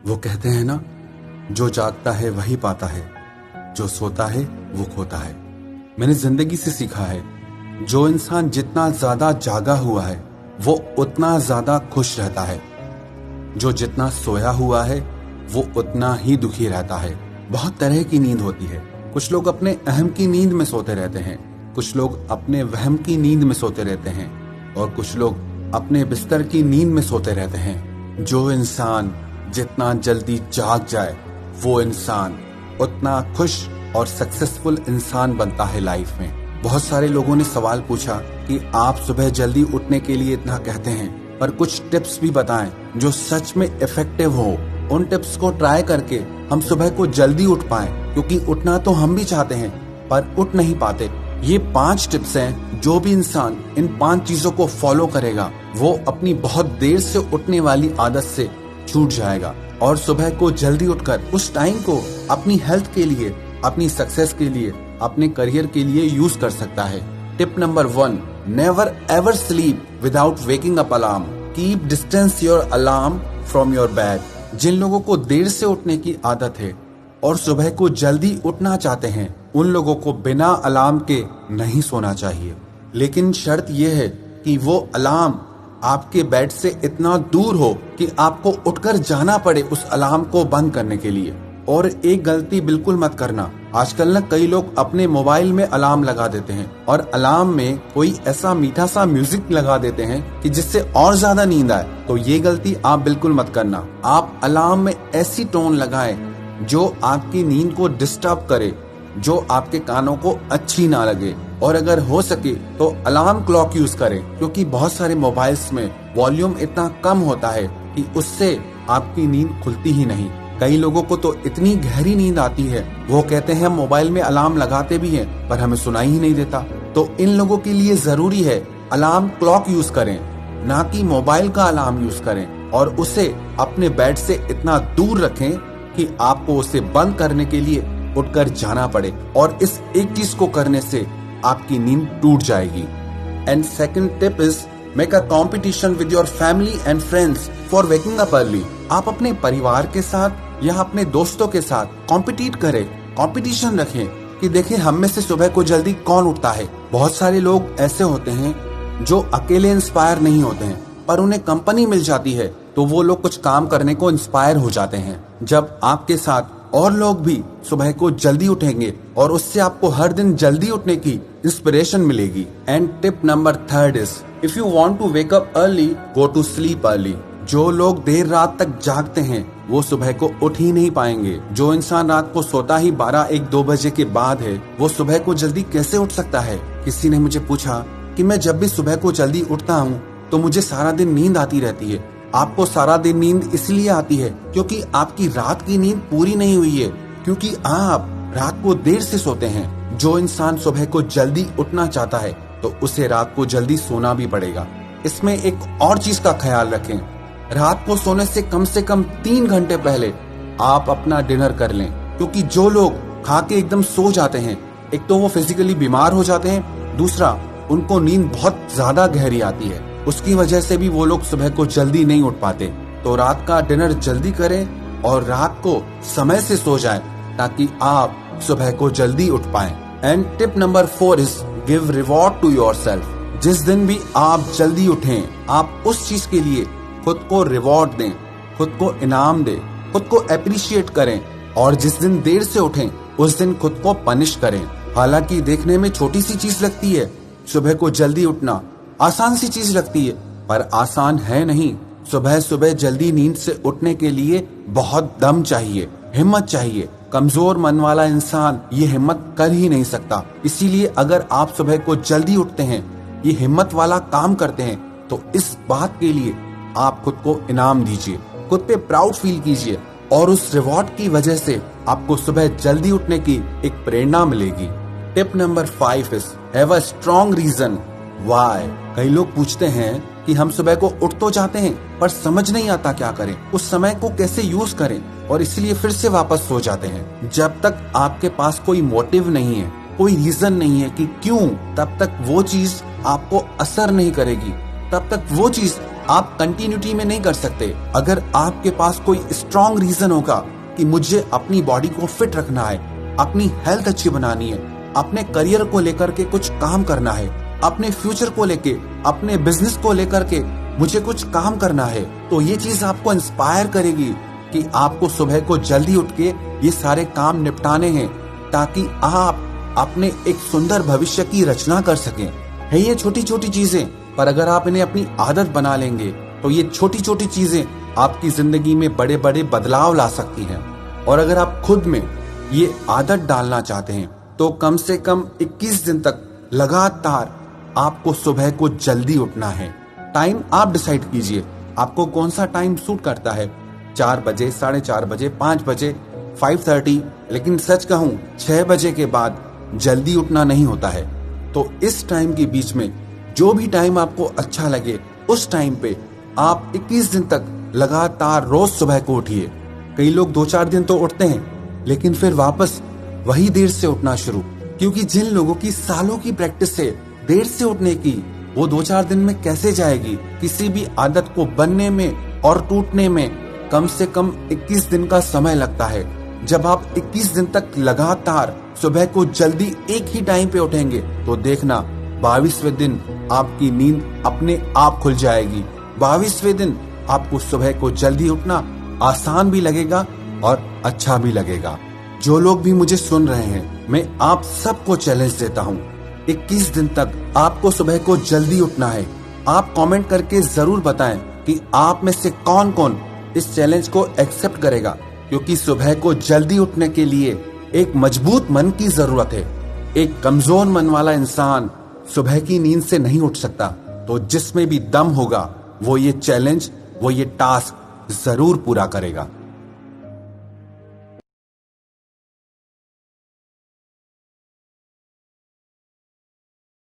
वो कहते हैं ना, जो जागता है वही पाता है, जो सोता है वो खोता है। मैंने जिंदगी से सीखा है, जो इंसान जितना ज्यादा जागा हुआ है वो उतना ज्यादा खुश रहता है। जो जितना सोया हुआ है वो उतना ही दुखी रहता है। बहुत तरह की नींद होती है। कुछ लोग अपने अहम की नींद में सोते रहते हैं, कुछ लोग अपने वहम की नींद में सोते रहते हैं और कुछ लोग अपने बिस्तर की नींद में सोते रहते हैं। जो इंसान जितना जल्दी जाग जाए वो इंसान उतना खुश और सक्सेसफुल इंसान बनता है लाइफ में। बहुत सारे लोगों ने सवाल पूछा कि आप सुबह जल्दी उठने के लिए इतना कहते हैं, पर कुछ टिप्स भी बताएं जो सच में इफेक्टिव हो। उन टिप्स को ट्राई करके हम सुबह को जल्दी उठ पाएं, क्योंकि उठना तो हम भी चाहते हैं पर उठ नहीं पाते। ये 5 टिप्स हैं, जो भी इंसान इन 5 चीजों को फॉलो करेगा वो अपनी बहुत देर से उठने वाली आदत से छूट जाएगा और सुबह को जल्दी उठकर उस टाइम को अपनी हेल्थ के लिए, अपनी सक्सेस के लिए, अपने करियर के लिए यूज कर सकता है। Tip number 1, never ever sleep without waking up alarm. Keep distance your alarm from your bed. जिन लोगों को देर से उठने की आदत है और सुबह को जल्दी उठना चाहते हैं, उन लोगों को बिना अलार्म के नहीं सोना चाहिए। लेकिन शर्त यह है कि वो अलार्म आपके बेड से इतना दूर हो कि आपको उठकर जाना पड़े उस अलार्म को बंद करने के लिए। और एक गलती बिल्कुल मत करना, आजकल ना कई लोग अपने मोबाइल में अलार्म लगा देते हैं और अलार्म में कोई ऐसा मीठा सा म्यूजिक लगा देते हैं कि जिससे और ज्यादा नींद आए। तो ये गलती आप बिल्कुल मत करना। आप अलार्म में ऐसी टोन लगाएं जो आपकी नींद को डिस्टर्ब करे, जो आपके कानों को अच्छी ना लगे। और अगर हो सके तो अलार्म क्लॉक यूज करें, क्योंकि बहुत सारे मोबाइल्स में वॉल्यूम इतना कम होता है कि उससे आपकी नींद खुलती ही नहीं। कई लोगों को तो इतनी गहरी नींद आती है, वो कहते हैं हम मोबाइल में अलार्म लगाते भी हैं पर हमें सुनाई ही नहीं देता। तो इन लोगों के लिए जरूरी है अलार्म क्लॉक यूज करें, ना कि मोबाइल का अलार्म यूज करें, और उसे अपने बेड से इतना दूर रखें कि आपको उसे बंद करने के लिए उठकर जाना पड़े। और इस एक चीज को करने से आपकी नींद टूट जाएगी। And second tip is make a competition with your family and friends for waking up early. आप अपने परिवार के साथ या अपने दोस्तों के साथ कॉम्पिटिट करें, कंपटीशन रखें कि देखें हम में से सुबह को जल्दी कौन उठता है। बहुत सारे लोग ऐसे होते हैं जो अकेले इंस्पायर नहीं होते हैं, पर उन्हें कंपनी मिल जाती है तो वो लोग कुछ काम करने को इंस्पायर हो जाते हैं। जब आपके साथ और लोग भी सुबह को जल्दी उठेंगे और उससे आपको हर दिन जल्दी उठने की इंस्पिरेशन मिलेगी। And tip number 3 is if you want to wake up early go to sleep early. जो लोग देर रात तक जागते हैं वो सुबह को उठ ही नहीं पाएंगे। जो इंसान रात को सोता ही 12-1-2 बजे के बाद है वो सुबह को जल्दी कैसे उठ सकता है। किसी ने मुझे पूछा कि मैं जब भी सुबह को जल्दी उठता हूँ तो मुझे सारा दिन नींद आती रहती है। आपको सारा दिन नींद इसलिए आती है क्योंकि आपकी रात की नींद पूरी नहीं हुई है, क्योंकि आप रात को देर से सोते हैं। जो इंसान सुबह को जल्दी उठना चाहता है तो उसे रात को जल्दी सोना भी पड़ेगा। इसमें एक और चीज का ख्याल रखें, रात को सोने से कम 3 घंटे पहले आप अपना डिनर कर लें, क्योंकि जो लोग खा के एकदम सो जाते हैं, एक तो वो फिजिकली बीमार हो जाते हैं, दूसरा उनको नींद बहुत ज्यादा गहरी आती है। उसकी वजह से भी वो लोग सुबह को जल्दी नहीं उठ पाते। तो रात का डिनर जल्दी करें और रात को समय से सो जाएं ताकि आप सुबह को जल्दी उठ पाएं। And tip number 4 is give reward to yourself. जिस दिन भी आप जल्दी उठें, आप उस चीज के लिए खुद को रिवॉर्ड दें, खुद को इनाम दें, खुद को अप्रिशिएट करें। और जिस दिन देर से उठें उस दिन खुद को पनिश करें। हालांकि देखने में छोटी सी चीज लगती है, सुबह को जल्दी उठना आसान सी चीज लगती है, पर आसान है नहीं। सुबह सुबह जल्दी नींद से उठने के लिए बहुत दम चाहिए, हिम्मत चाहिए। कमजोर मन वाला इंसान ये हिम्मत कर ही नहीं सकता। इसीलिए अगर आप सुबह को जल्दी उठते हैं, ये हिम्मत वाला काम करते हैं, तो इस बात के लिए आप खुद को इनाम दीजिए, खुद पे प्राउड फील कीजिए, और उस रिवॉर्ड की वजह से आपको सुबह जल्दी उठने की एक प्रेरणा मिलेगी। Tip number 5 is have a strong reason why. कई लोग पूछते हैं कि हम सुबह को उठ तो जाते हैं पर समझ नहीं आता क्या करें, उस समय को कैसे यूज करें, और इसलिए फिर से वापस सो जाते हैं। जब तक आपके पास कोई मोटिव नहीं है, कोई रीजन नहीं है कि क्यों, तब तक वो चीज आपको असर नहीं करेगी, तब तक वो चीज आप कंटिन्यूटी में नहीं कर सकते। अगर आपके पास कोई स्ट्रॉन्ग रीजन होगा कि मुझे अपनी बॉडी को फिट रखना है, अपनी हेल्थ अच्छी बनानी है, अपने करियर को लेकर के कुछ काम करना है, अपने फ्यूचर को लेके, अपने बिजनेस को लेकर के मुझे कुछ काम करना है, तो ये चीज आपको इंस्पायर करेगी कि आपको सुबह को जल्दी उठ के ये सारे काम निपटाने हैं, ताकि आप अपने एक सुंदर भविष्य की रचना कर सकें। है ये छोटी छोटी चीजें, पर अगर आप इन्हें अपनी आदत बना लेंगे तो ये छोटी छोटी चीजें आपकी जिंदगी में बड़े बड़े बदलाव ला सकती हैं। और अगर आप खुद में ये आदत डालना चाहते हैं तो कम से कम 21 दिन तक लगातार आपको सुबह को जल्दी उठना है। टाइम आप डिसाइड कीजिए, आपको कौन सा टाइम सूट करता है, 4 बजे, 4:30 बजे, 5 बजे, 5:30। लेकिन सच कहूं 6 बजे के बाद जल्दी उठना नहीं होता है। तो इस टाइम के बीच में जो भी टाइम आपको अच्छा लगे उस टाइम पे आप 21 दिन तक लगातार रोज सुबह को उठिए। कई लोग 2-4 दिन तो उठते हैं लेकिन फिर वापस वही देर से उठना शुरू, क्योंकि जिन लोगों की सालों की प्रैक्टिस है देर से उठने की, वो 2-4 दिन में कैसे जाएगी। किसी भी आदत को बनने में और टूटने में कम से कम 21 दिन का समय लगता है। जब आप 21 दिन तक लगातार सुबह को जल्दी एक ही टाइम पे उठेंगे तो देखना 22वें दिन आपकी नींद अपने आप खुल जाएगी। 22वें दिन आपको सुबह को जल्दी उठना आसान भी लगेगा और अच्छा भी लगेगा। जो लोग भी मुझे सुन रहे हैं, मैं आप सबको चैलेंज देता हूँ, 21 दिन तक आपको सुबह को जल्दी उठना है। आप कमेंट करके जरूर बताएं कि आप में से कौन कौन इस चैलेंज को एक्सेप्ट करेगा, क्योंकि सुबह को जल्दी उठने के लिए एक मजबूत मन की जरूरत है। एक कमजोर मन वाला इंसान सुबह की नींद से नहीं उठ सकता। तो जिसमें भी दम होगा वो ये चैलेंज, वो ये टास्क जरूर पूरा करेगा।